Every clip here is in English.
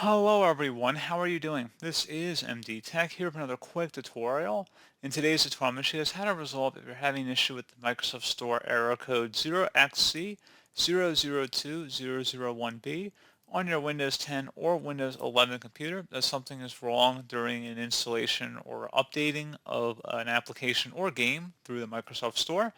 Hello everyone, how are you doing? This is MD Tech here with another quick tutorial. In today's tutorial, I'm going to show you guys how to resolve if you're having an issue with the Microsoft Store error code 0xC002001B on your Windows 10 or Windows 11 computer. That something is wrong during an installation or updating of an application or game through the Microsoft Store.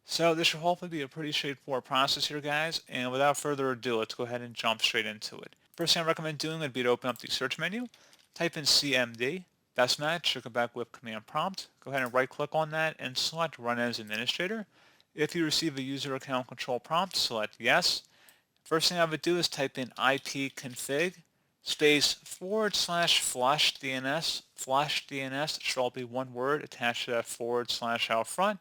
So this should hopefully be a pretty straightforward process here, guys. And without further ado, let's go ahead and jump straight into it. First thing I recommend doing would be to open up the search menu, type in CMD, best match, should come back with command prompt. Go ahead and right click on that and select run as administrator. If you receive a user account control prompt, select yes. First thing I would do is type in ipconfig space /flush DNS. Flush DNS should all be one word attached to that / out front.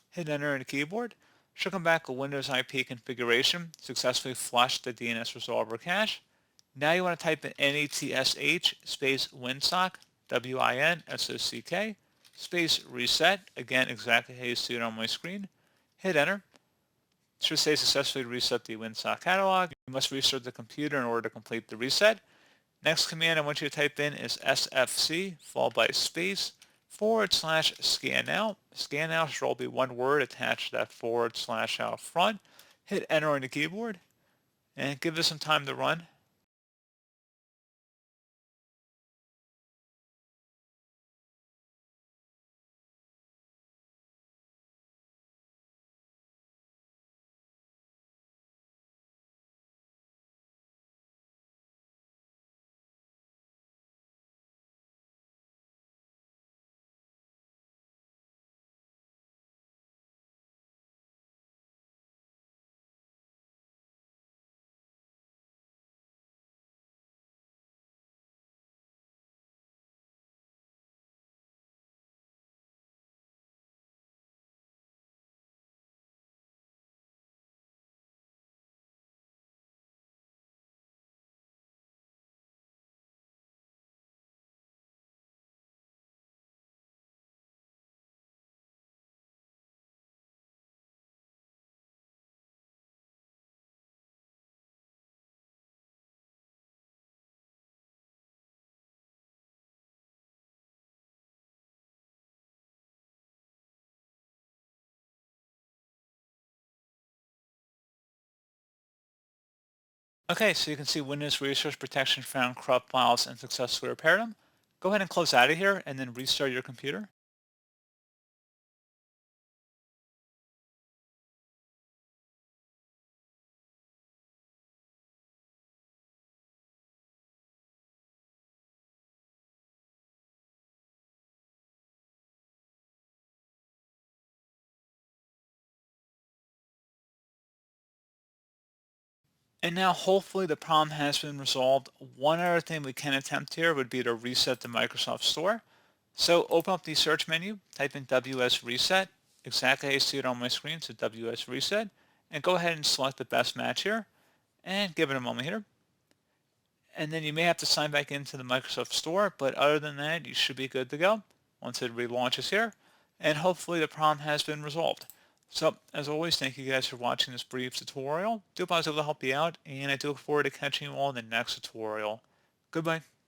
Hit enter on the keyboard. Should come back a Windows IP configuration. Successfully flushed the DNS resolver cache. Now you want to type in NETSH space winsock, WINSOCK, space reset. Again, exactly how you see it on my screen. Hit enter. It should say successfully reset the winsock catalog. You must restart the computer in order to complete the reset. Next command I want you to type in is SFC followed by space /scan out. Scan out should all be one word attached to that / out front. Hit enter on the keyboard and give this some time to run. Okay, so you can see Windows Resource Protection found corrupt files and successfully repaired them. Go ahead and close out of here and then restart your computer. And now hopefully the problem has been resolved. One other thing we can attempt here would be to reset the Microsoft Store. So open up the search menu, type in WS Reset, exactly how you see it on my screen, so WS Reset, and go ahead and select the best match here, and give it a moment here. And then you may have to sign back into the Microsoft Store, but other than that, you should be good to go once it relaunches here, and hopefully the problem has been resolved. So, as always, thank you guys for watching this brief tutorial. Do hope I was able to help you out, and I do look forward to catching you all in the next tutorial. Goodbye.